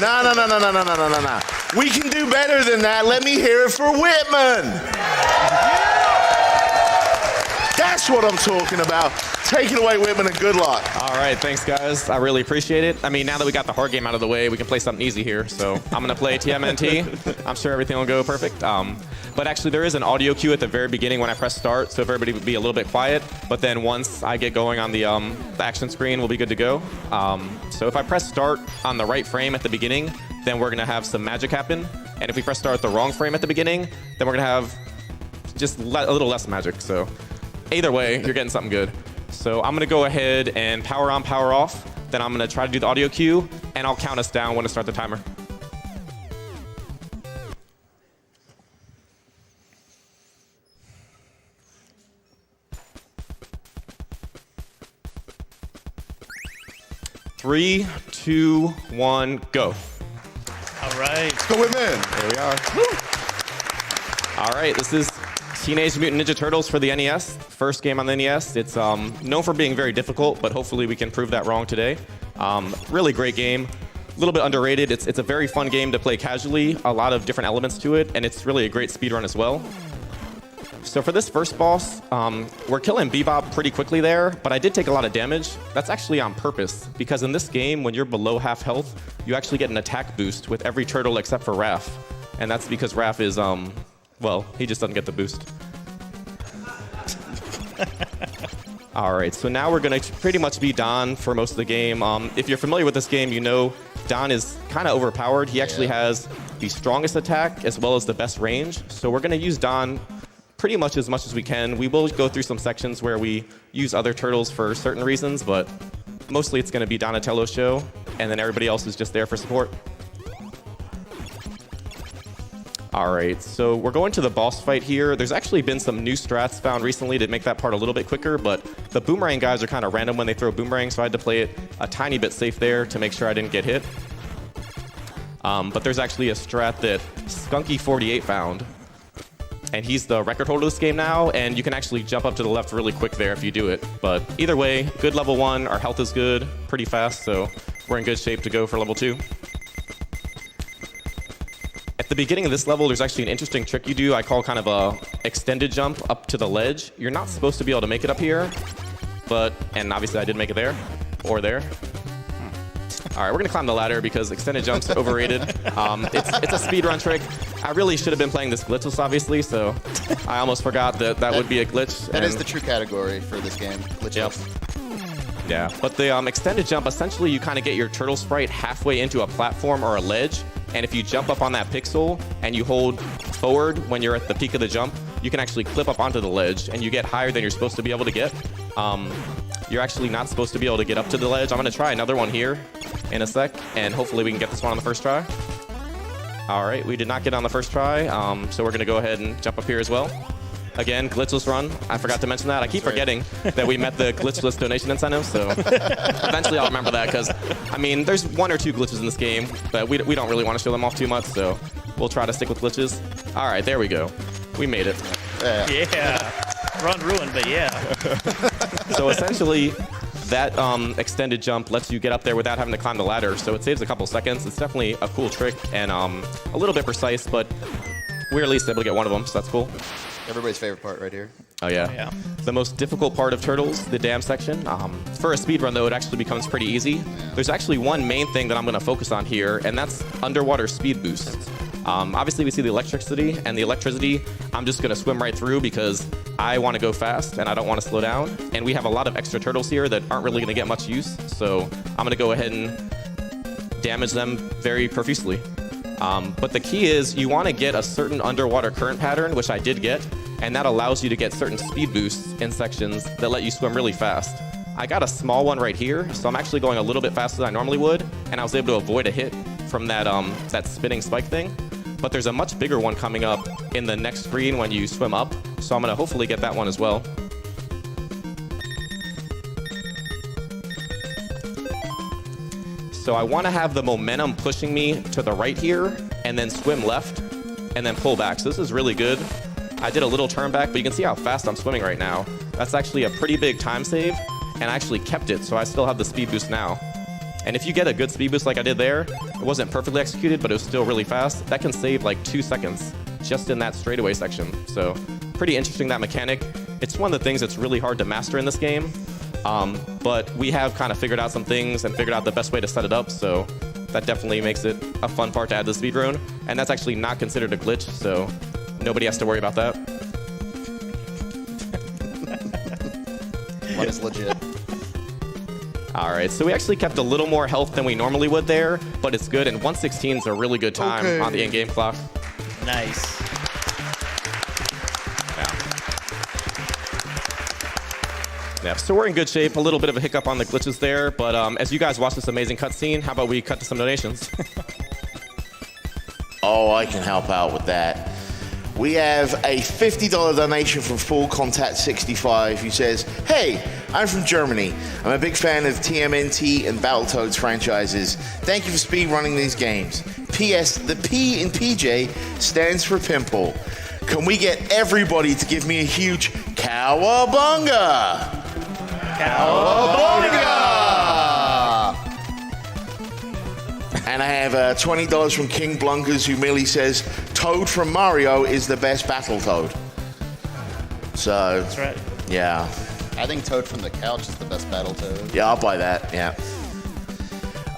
No. We can do better than that. Let me hear it for Whitman. That's what I'm talking about. Take it away, Whitman, and good luck. All right, thanks, guys. I really appreciate it. I mean, now that we got the hard game out of the way, we can play something easy here. So I'm going to play TMNT. I'm sure everything will go perfect. But actually, there is an audio cue at the very beginning when I press start, so if everybody would be a little bit quiet. But then once I get going on the action screen, we'll be good to go. So if I press start on the right frame at the beginning, then we're going to have some magic happen. And if we press start at the wrong frame at the beginning, then we're going to have just a little less magic. So either way, you're getting something good. So I'm going to go ahead and power on, power off. Then I'm going to try to do the audio cue, and I'll count us down when to start the timer. Three, two, one, go. All right. Let's go, Whitman. Here we are. Woo. All right, this is Teenage Mutant Ninja Turtles for the NES. First game on the NES. It's known for being very difficult, but hopefully we can prove that wrong today. Really great game. A little bit underrated. It's a very fun game to play casually. A lot of different elements to it, and it's really a great speedrun as well. So for this first boss, we're killing Bebop pretty quickly there, but I did take a lot of damage. That's actually on purpose, because in this game, when you're below half health, you actually get an attack boost with every turtle except for Raph. And that's because Raph is, well, he just doesn't get the boost. All right, so now we're going to pretty much be Don for most of the game. If you're familiar with this game, you know Don is kind of overpowered. He actually has the strongest attack as well as the best range. So we're going to use Don pretty much as we can. We will go through some sections where we use other turtles for certain reasons, but mostly it's going to be Donatello's show, and then everybody else is just there for support. All right, so we're going to the boss fight here. There's actually been some new strats found recently to make that part a little bit quicker, but the boomerang guys are kind of random when they throw boomerangs, so I had to play it a tiny bit safe there to make sure I didn't get hit. But there's actually a strat that Skunky48 found, and he's the record holder of this game now, and you can actually jump up to the left really quick there if you do it. But either way, good level 1, our health is good, pretty fast, so we're in good shape to go for level 2. At the beginning of this level, there's actually an interesting trick you do I call kind of a extended jump up to the ledge. You're not supposed to be able to make it up here, and obviously I did make it there, or there. All right, we're gonna climb the ladder because extended jumps are overrated. It's a speedrun trick. I really should have been playing this glitchless, obviously, so I almost forgot that would be a glitch. That is the true category for this game, glitchless. Yep. Yeah, but the extended jump, essentially you kind of get your turtle sprite halfway into a platform or a ledge, and if you jump up on that pixel and you hold forward when you're at the peak of the jump, you can actually clip up onto the ledge, and you get higher than you're supposed to be able to get. You're actually not supposed to be able to get up to the ledge. I'm gonna try another one here in a sec, and hopefully we can get this one on the first try. All right, we did not get on the first try, so we're gonna go ahead and jump up here as well. Again, glitchless run. I forgot to mention that. I keep forgetting that we met the glitchless donation incentive, so eventually I'll remember that, because, I mean, there's 1 or 2 glitches in this game, but we don't really want to show them off too much, so we'll try to stick with glitches. All right, there we go. We made it. Yeah. Run ruined, but yeah. So essentially, that extended jump lets you get up there without having to climb the ladder, so it saves a couple seconds. It's definitely a cool trick and a little bit precise, but we're at least able to get one of them, so that's cool. Everybody's favorite part right here. Oh, yeah. The most difficult part of Turtles, the dam section. For a speedrun, though, it actually becomes pretty easy. Yeah. There's actually one main thing that I'm going to focus on here, and that's underwater speed boosts. Obviously, we see the electricity, and the electricity, I'm just going to swim right through because I want to go fast, and I don't want to slow down. And we have a lot of extra turtles here that aren't really going to get much use, so I'm going to go ahead and damage them very profusely. But the key is you want to get a certain underwater current pattern, which I did get, and that allows you to get certain speed boosts in sections that let you swim really fast. I got a small one right here, so I'm actually going a little bit faster than I normally would, and I was able to avoid a hit from that spinning spike thing. But there's a much bigger one coming up in the next screen when you swim up, so I'm going to hopefully get that one as well. So I want to have the momentum pushing me to the right here, and then swim left, and then pull back. So this is really good. I did a little turn back, but you can see how fast I'm swimming right now. That's actually a pretty big time save, and I actually kept it, so I still have the speed boost now. And if you get a good speed boost like I did there, it wasn't perfectly executed, but it was still really fast, that can save like 2 seconds just in that straightaway section. So pretty interesting, that mechanic. It's one of the things that's really hard to master in this game, but we have kind of figured out some things and figured out the best way to set it up, so that definitely makes it a fun part to add to the speedrun. And that's actually not considered a glitch, so nobody has to worry about that. One is legit. All right, so we actually kept a little more health than we normally would there, but it's good, and 1:16 is a really good time on the in-game clock. Nice. Yeah, so we're in good shape. A little bit of a hiccup on the glitches there, but as you guys watch this amazing cutscene, how about we cut to some donations? Oh, I can help out with that. We have a $50 donation from Full Contact 65 who says, "Hey, I'm from Germany. I'm a big fan of TMNT and Battletoads franchises. Thank you for speedrunning these games. P.S. The P in PJ stands for pimple. Can we get everybody to give me a huge cowabunga? Cowabunga!" And I have $20 from King Blunkers, who merely says, "Toad from Mario is the best Battletoad." So, That's right. yeah. I think Toad from the Couch is the best Battletoad. Yeah, I'll buy that, yeah.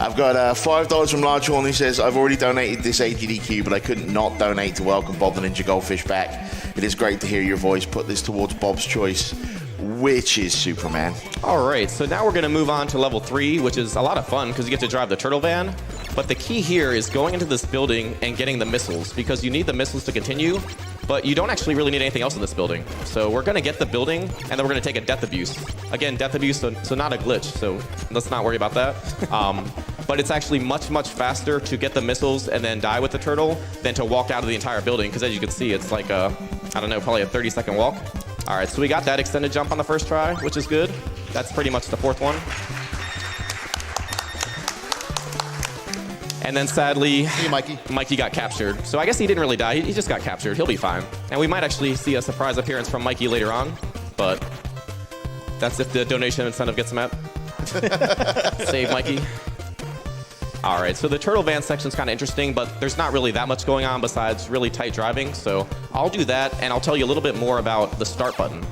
I've got $5 from Large Horn, who says, "I've already donated this AGDQ, but I couldn't not donate to welcome Bob the Ninja Goldfish back. It is great to hear your voice. Put this towards Bob's choice, which is Superman." All right, so now we're going to move on to level 3, which is a lot of fun because you get to drive the turtle van. But the key here is going into this building and getting the missiles, because you need the missiles to continue, but you don't actually really need anything else in this building. So we're going to get the building, and then we're going to take a death abuse. Again, death abuse, so not a glitch, so let's not worry about that. But it's actually much, much faster to get the missiles and then die with the turtle than to walk out of the entire building, because as you can see, it's like I don't know, probably a 30-second walk. All right, so we got that extended jump on the first try, which is good. That's pretty much the fourth one. And then sadly, See you, Mikey. Mikey got captured. So I guess he didn't really die. He just got captured. He'll be fine. And we might actually see a surprise appearance from Mikey later on, but that's if the donation incentive gets met. Save Mikey. All right, so the turtle van section's kind of interesting, but there's not really that much going on besides really tight driving. So I'll do that, and I'll tell you a little bit more about the start button.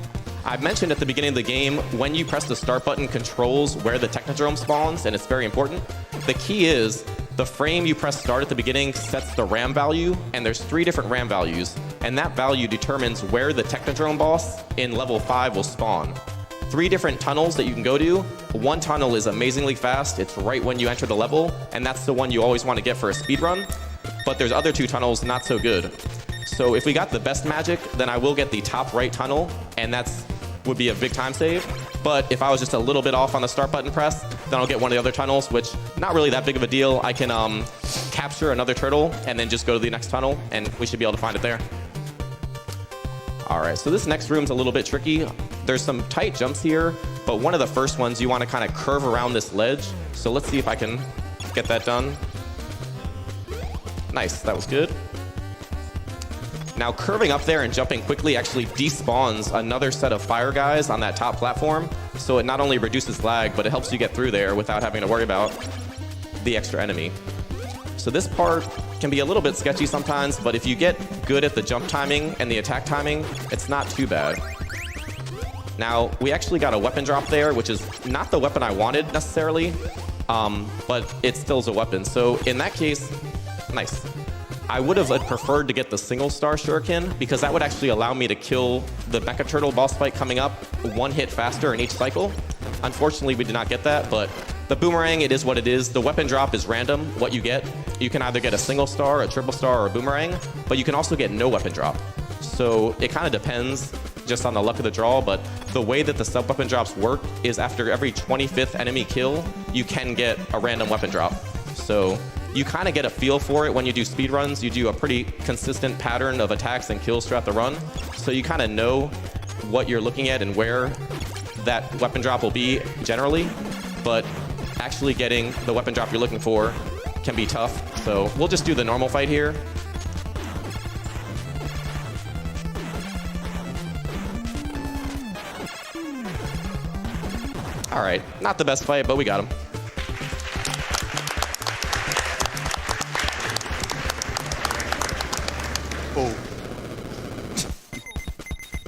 I mentioned at the beginning of the game, when you press the start button controls where the Technodrome spawns, and it's very important. The key is the frame you press start at the beginning sets the RAM value, and there's 3 different RAM values, and that value determines where the Technodrome boss in level 5 will spawn. 3 different tunnels that you can go to. One tunnel is amazingly fast. It's right when you enter the level, and that's the one you always want to get for a speed run. But there's other 2 tunnels not so good. So if we got the best magic, then I will get the top right tunnel, and that's would be a big time save. But if I was just a little bit off on the start button press, then I'll get one of the other tunnels, which not really that big of a deal. I can capture another turtle and then just go to the next tunnel, and we should be able to find it there. All right, so this next room's a little bit tricky. There's some tight jumps here, but one of the first ones you want to kind of curve around this ledge. So let's see if I can get that done. Nice, that was good. Now, curving up there and jumping quickly actually despawns another set of fire guys on that top platform, so it not only reduces lag, but it helps you get through there without having to worry about the extra enemy. So this part can be a little bit sketchy sometimes, but if you get good at the jump timing and the attack timing, it's not too bad. Now, we actually got a weapon drop there, which is not the weapon I wanted necessarily, but it still is a weapon. So in that case, nice. I would have preferred to get the single star shuriken, because that would actually allow me to kill the Mecha Turtle boss fight coming up 1 hit faster in each cycle. Unfortunately, we did not get that, but the boomerang, it is what it is. The weapon drop is random, what you get. You can either get a single star, a triple star, or a boomerang, but you can also get no weapon drop. So it kind of depends just on the luck of the draw, but the way that the sub-weapon drops work is after every 25th enemy kill, you can get a random weapon drop. So you kind of get a feel for it when you do speedruns. You do a pretty consistent pattern of attacks and kills throughout the run. So you kind of know what you're looking at and where that weapon drop will be generally. But actually getting the weapon drop you're looking for can be tough. So we'll just do the normal fight here. All right, not the best fight, but we got him.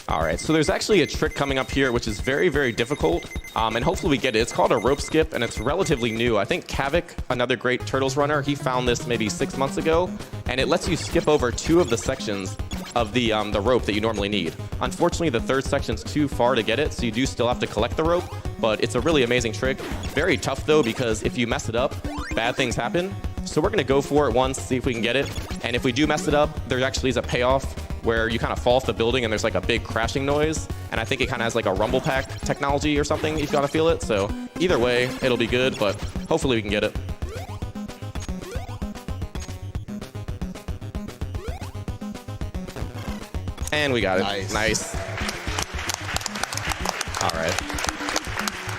All right, so there's actually a trick coming up here, which is very, very difficult, and hopefully we get it. It's called a rope skip, and it's relatively new. I think Kavik, another great Turtles runner, he found this maybe 6 months ago, and it lets you skip over 2 of the sections of the rope that you normally need. Unfortunately, the 3rd section's too far to get it, so you do still have to collect the rope, but it's a really amazing trick. Very tough, though, because if you mess it up, bad things happen. So we're going to go for it once, see if we can get it, and if we do mess it up, there actually is a payoff where you kind of fall off the building and there's like a big crashing noise, and I think it kind of has like a rumble pack technology or something. You've got to feel it. So either way, it'll be good, but hopefully we can get it. And we got it. Nice. All right.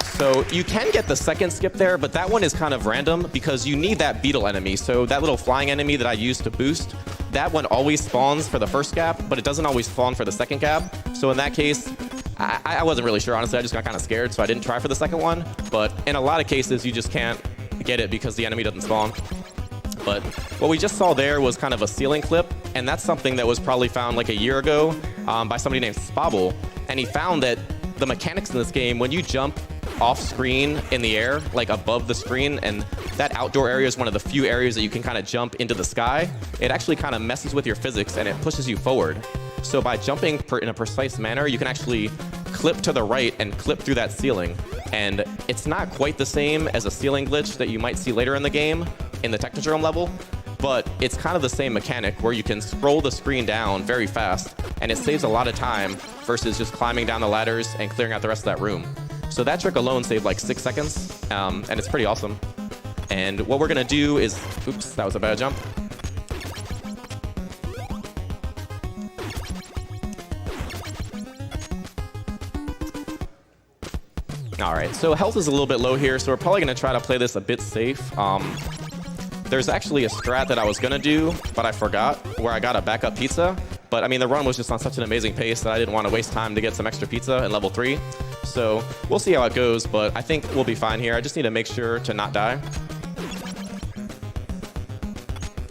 So you can get the 2nd skip there, but that one is kind of random because you need that beetle enemy. So that little flying enemy that I used to boost, that one always spawns for the 1st gap, but it doesn't always spawn for the 2nd gap. So in that case, I wasn't really sure, honestly. I just got kind of scared, so I didn't try for the 2nd one. But in a lot of cases, you just can't get it because the enemy doesn't spawn. But what we just saw there was kind of a ceiling clip, and that's something that was probably found like a year ago by somebody named Spobble. And he found that the mechanics in this game, when you jump off screen in the air, like above the screen, and that outdoor area is one of the few areas that you can kind of jump into the sky, it actually kind of messes with your physics and it pushes you forward. So by jumping in a precise manner, you can actually clip to the right and clip through that ceiling. And it's not quite the same as a ceiling glitch that you might see later in the game in the Technodrome level, but it's kind of the same mechanic where you can scroll the screen down very fast, and it saves a lot of time versus just climbing down the ladders and clearing out the rest of that room. So that trick alone saved like 6 seconds, and it's pretty awesome. And what we're gonna do is, oops, that was a bad jump. All right, so health is a little bit low here, so we're probably gonna try to play this a bit safe. There's actually a strat that I was gonna do, but I forgot, where I got a backup pizza. But I mean, the run was just on such an amazing pace that I didn't want to waste time to get some extra pizza in level 3. So we'll see how it goes, but I think we'll be fine here. I just need to make sure to not die.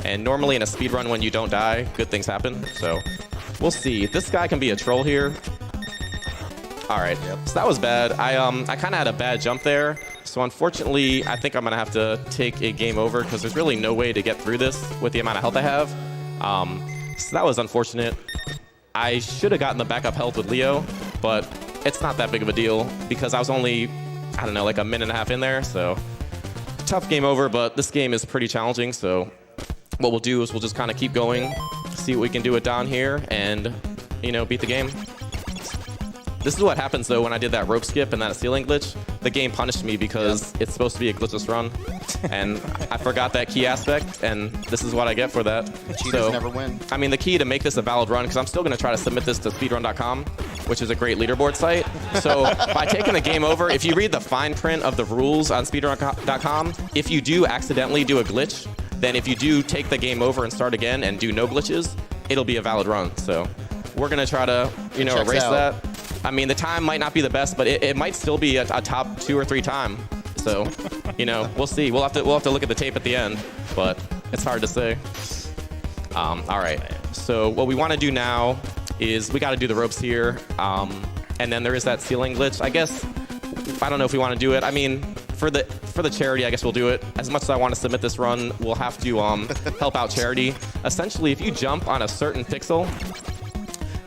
And normally in a speed run, when you don't die, good things happen. So we'll see. This guy can be a troll here. All right, so that was bad. I kind of had a bad jump there. So unfortunately, I think I'm gonna have to take a game over because there's really no way to get through this with the amount of health I have. So that was unfortunate. I should have gotten the backup health with Leo, but it's not that big of a deal because I was only, I don't know, like a minute and a half in there. So tough game over, but this game is pretty challenging. So what we'll do is we'll just kind of keep going, see what we can do it down here, and, you know, beat the game. This is what happens, though, when I did that rope skip and that ceiling glitch. The game punished me because it's supposed to be a glitchless run, and I forgot that key aspect, and this is what I get for that. Cheaters never win. I mean, the key to make this a valid run, because I'm still going to try to submit this to speedrun.com, which is a great leaderboard site. So by taking the game over, if you read the fine print of the rules on speedrun.com, if you do accidentally do a glitch, then if you do take the game over and start again and do no glitches, it'll be a valid run. So we're going to try to, you know, erase that. I mean, the time might not be the best, but it might still be a top 2 or 3 time. So, you know, we'll see. We'll have to look at the tape at the end, but it's hard to say. All right. So what we want to do now is we got to do the ropes here, and then there is that ceiling glitch. I guess I don't know if we want to do it. I mean, for the charity, I guess we'll do it. As much as I want to submit this run, we'll have to help out charity. Essentially, if you jump on a certain pixel,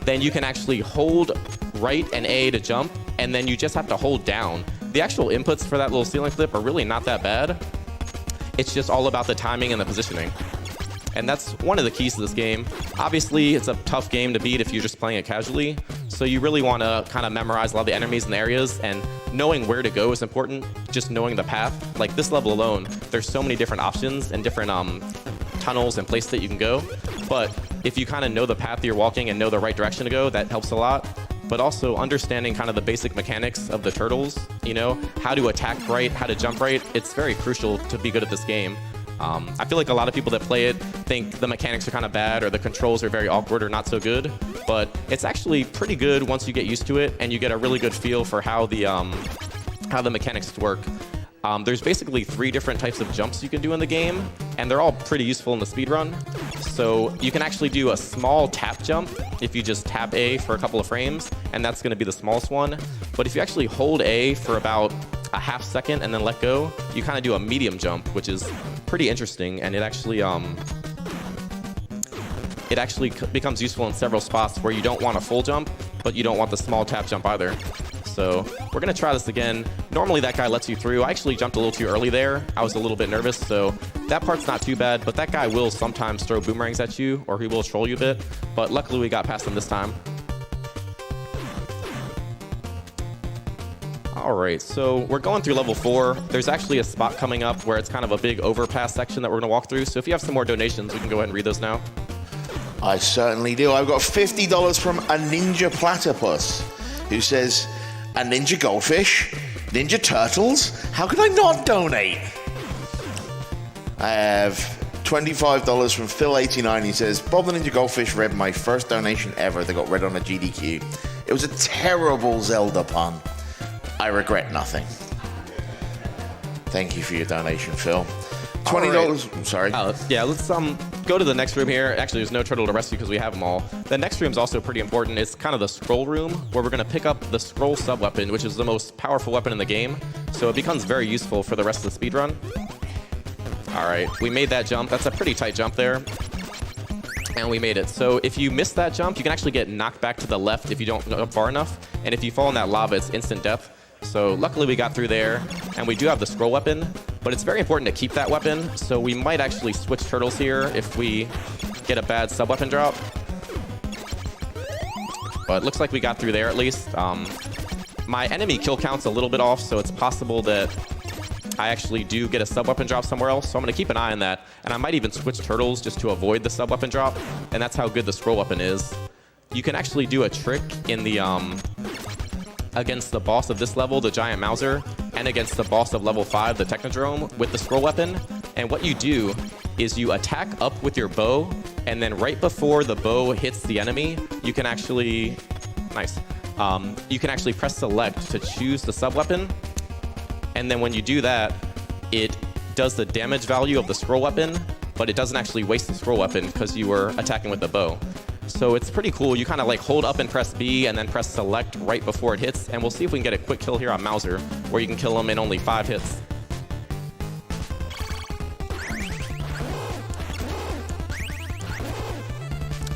then you can actually hold right and A to jump, and then you just have to hold down. The actual inputs for that little ceiling clip are really not that bad. It's just all about the timing and the positioning. And that's one of the keys to this game. Obviously, it's a tough game to beat if you're just playing it casually. So you really want to kind of memorize a lot of the enemies and the areas, and knowing where to go is important. Just knowing the path. Like this level alone, there's so many different options and different tunnels and places that you can go. But if you kind of know the path you're walking and know the right direction to go, that helps a lot. But also understanding kind of the basic mechanics of the turtles, you know, how to attack right, how to jump right, it's very crucial to be good at this game. I feel like a lot of people that play it think the mechanics are kind of bad or the controls are very awkward or not so good, but it's actually pretty good once you get used to it and you get a really good feel for how the mechanics work. There's basically 3 different types of jumps you can do in the game, and they're all pretty useful in the speedrun. So you can actually do a small tap jump if you just tap A for a couple of frames, and that's going to be the smallest one. But if you actually hold A for about a half second and then let go, you kind of do a medium jump, which is pretty interesting, and it actually becomes useful in several spots where you don't want a full jump, but you don't want the small tap jump either. So we're going to try this again. Normally that guy lets you through. I actually jumped a little too early there. I was a little bit nervous, so that part's not too bad, but that guy will sometimes throw boomerangs at you, or he will troll you a bit, but luckily we got past him this time. All right, so we're going through level 4. There's actually a spot coming up where it's kind of a big overpass section that we're going to walk through, so if you have some more donations, we can go ahead and read those now. I certainly do. I've got $50 from a Ninja Platypus, who says, a Ninja Goldfish? Ninja Turtles? How could I not donate? I have $25 from Phil89. He says, Bob the Ninja Goldfish read my first donation ever that got read on a GDQ. It was a terrible Zelda pun. I regret nothing. Thank you for your donation, Phil. $20. Right. I'm sorry. Yeah, let's go to the next room here. Actually, there's no turtle to rescue because we have them all. The next room is also pretty important. It's kind of the scroll room where we're going to pick up the scroll sub-weapon, which is the most powerful weapon in the game. So it becomes very useful for the rest of the speedrun. All right, we made that jump. That's a pretty tight jump there. And we made it. So if you miss that jump, you can actually get knocked back to the left if you don't go far enough. And if you fall in that lava, it's instant death. So luckily we got through there, and we do have the scroll weapon, but it's very important to keep that weapon, so we might actually switch turtles here if we get a bad sub-weapon drop. But it looks like we got through there at least. My enemy kill count's a little bit off, so it's possible that I actually do get a sub-weapon drop somewhere else, so I'm going to keep an eye on that, and I might even switch turtles just to avoid the sub-weapon drop, and that's how good the scroll weapon is. You can actually do a trick in the against the boss of this level, the Giant Mauser, and against the boss of level 5, the Technodrome, with the scroll weapon. And what you do is you attack up with your bow, and then right before the bow hits the enemy, you can actually... Nice. You can actually press select to choose the sub-weapon, and then when you do that, it does the damage value of the scroll weapon, but it doesn't actually waste the scroll weapon because you were attacking with the bow. So it's pretty cool. You kind of like hold up and press B and then press select right before it hits. And we'll see if we can get a quick kill here on Mauser, where you can kill him in only 5 hits.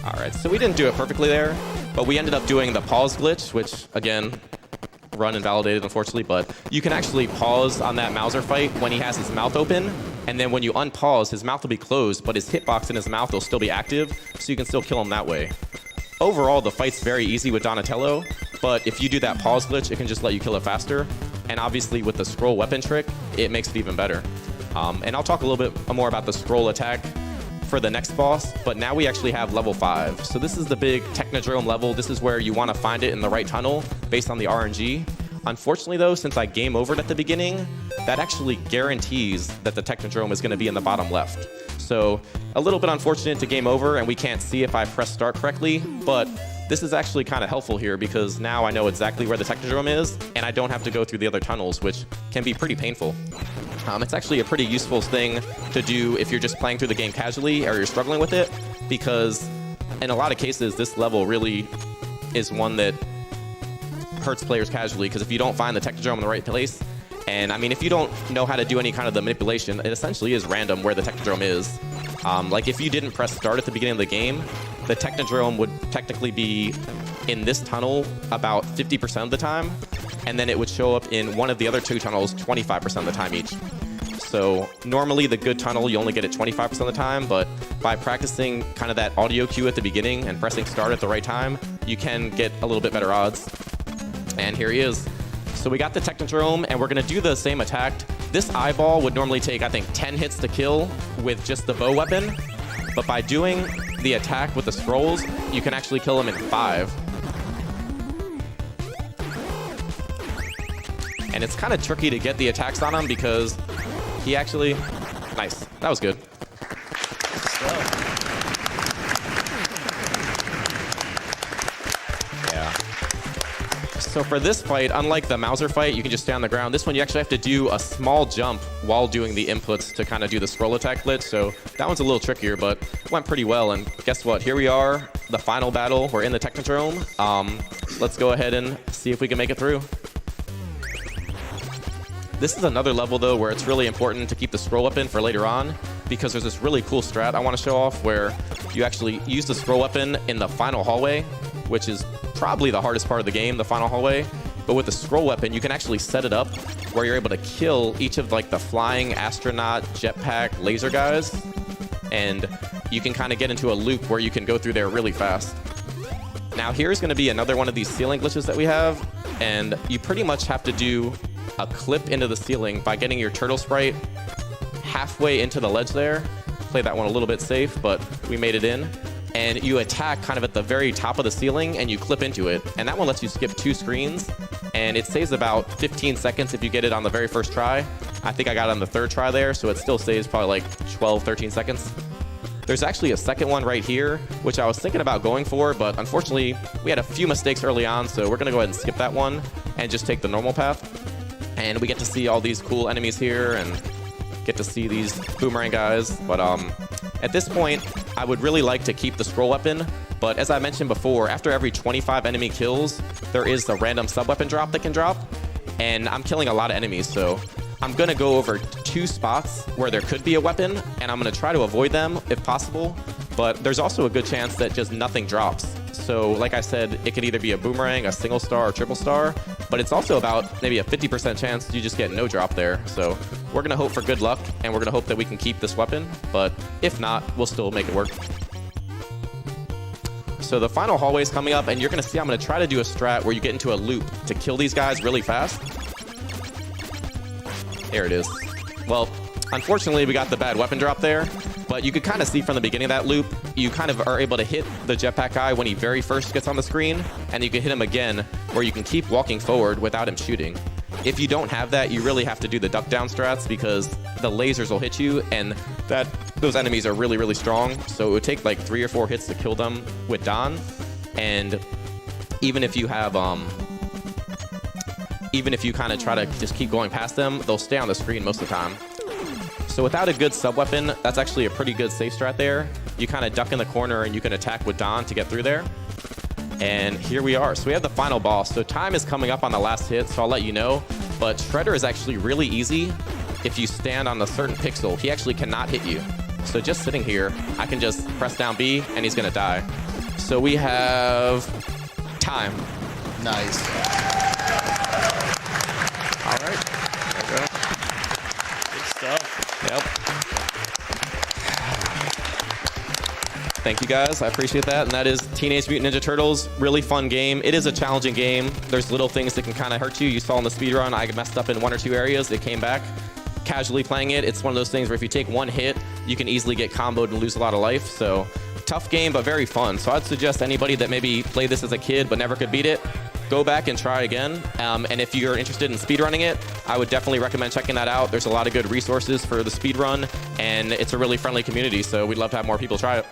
All right, so we didn't do it perfectly there, but we ended up doing the pause glitch, which again, run invalidated unfortunately, but you can actually pause on that Mauser fight when he has his mouth open. And then when you unpause, his mouth will be closed, but his hitbox in his mouth will still be active, so you can still kill him that way. Overall, the fight's very easy with Donatello, but if you do that pause glitch, it can just let you kill it faster. And obviously, with the scroll weapon trick, it makes it even better. And I'll talk a little bit more about the scroll attack for the next boss, but now we actually have level 5. So this is the big Technodrome level. This is where you want to find it in the right tunnel based on the RNG. Unfortunately, though, since I game overed at the beginning, that actually guarantees that the Technodrome is going to be in the bottom left. So a little bit unfortunate to game over, and we can't see if I press start correctly, but this is actually kind of helpful here because now I know exactly where the Technodrome is, and I don't have to go through the other tunnels, which can be pretty painful. It's actually a pretty useful thing to do if you're just playing through the game casually or you're struggling with it, because in a lot of cases, this level really is one that hurts players casually, because if you don't find the Technodrome in the right place, and I mean, if you don't know how to do any kind of the manipulation, it essentially is random where the Technodrome is. Like if you didn't press start at the beginning of the game, the Technodrome would technically be in this tunnel about 50% of the time, and then it would show up in one of the other 2 tunnels 25% of the time each. So normally the good tunnel, you only get it 25% of the time, but by practicing kind of that audio cue at the beginning and pressing start at the right time, you can get a little bit better odds. And here he is. So we got the Technodrome, and we're going to do the same attack. This eyeball would normally take, I think, 10 hits to kill with just the bow weapon. But by doing the attack with the scrolls, you can actually kill him in 5. And it's kind of tricky to get the attacks on him because he actually... Nice. That was good. So for this fight, unlike the Mauser fight, you can just stay on the ground. This one, you actually have to do a small jump while doing the inputs to kind of do the scroll attack glitch. So that one's a little trickier, but it went pretty well. And guess what? Here we are, the final battle. We're in the Technodrome. Let's go ahead and see if we can make it through. This is another level, though, where it's really important to keep the scroll weapon for later on, because there's this really cool strat I want to show off where you actually use the scroll weapon in the final hallway, which is probably the hardest part of the game, the final hallway. But with the scroll weapon, you can actually set it up where you're able to kill each of like the flying astronaut, jetpack, laser guys, and you can kind of get into a loop where you can go through there really fast. Now here's going to be another one of these ceiling glitches that we have, and you pretty much have to do a clip into the ceiling by getting your turtle sprite halfway into the ledge there. Play that one a little bit safe, but we made it in. And you attack kind of at the very top of the ceiling and you clip into it. And that one lets you skip 2 screens, and it saves about 15 seconds if you get it on the very first try. I think I got it on the 3rd try there, so it still saves probably like 12, 13 seconds. There's actually a second one right here, which I was thinking about going for, but unfortunately we had a few mistakes early on, so we're gonna go ahead and skip that one and just take the normal path. And we get to see all these cool enemies here and get to see these boomerang guys. But at this point, I would really like to keep the scroll weapon. But as I mentioned before, after every 25 enemy kills, there is the random sub-weapon drop that can drop. And I'm killing a lot of enemies, so I'm going to go over 2 spots where there could be a weapon, and I'm going to try to avoid them if possible. But there's also a good chance that just nothing drops. So like I said, it could either be a boomerang, a single star, or triple star, but it's also about maybe a 50% chance you just get no drop there. So we're going to hope for good luck, and we're going to hope that we can keep this weapon, but if not, we'll still make it work. So the final hallway is coming up, and you're going to see I'm going to try to do a strat where you get into a loop to kill these guys really fast. There it is. Well, unfortunately, we got the bad weapon drop there, but you could kind of see from the beginning of that loop, you kind of are able to hit the jetpack guy when he very first gets on the screen, and you can hit him again where you can keep walking forward without him shooting. If you don't have that, you really have to do the duck down strats because the lasers will hit you, and those enemies are really, really strong. So it would take like 3 or 4 hits to kill them with Don. And even if you have, even if you kind of try to just keep going past them, they'll stay on the screen most of the time. So without a good sub-weapon, that's actually a pretty good safe strat there. You kind of duck in the corner and you can attack with Don to get through there. And here we are. So we have the final boss. So time is coming up on the last hit, so I'll let you know. But Shredder is actually really easy if you stand on a certain pixel. He actually cannot hit you. So just sitting here, I can just press down B and he's going to die. So we have time. Nice. All right. There we go. Good stuff. Yep. Thank you guys, I appreciate that. And that is Teenage Mutant Ninja Turtles. Really fun game. It is a challenging game. There's little things that can kind of hurt you. You saw in the speedrun, I messed up in 1 or 2 areas. It came back. Casually playing it, it's one of those things where if you take 1 hit, you can easily get comboed and lose a lot of life. So tough game, but very fun. So I'd suggest anybody that maybe played this as a kid but never could beat it, go back and try again. And if you're interested in speedrunning it, I would definitely recommend checking that out. There's a lot of good resources for the speedrun, and it's a really friendly community, so we'd love to have more people try it.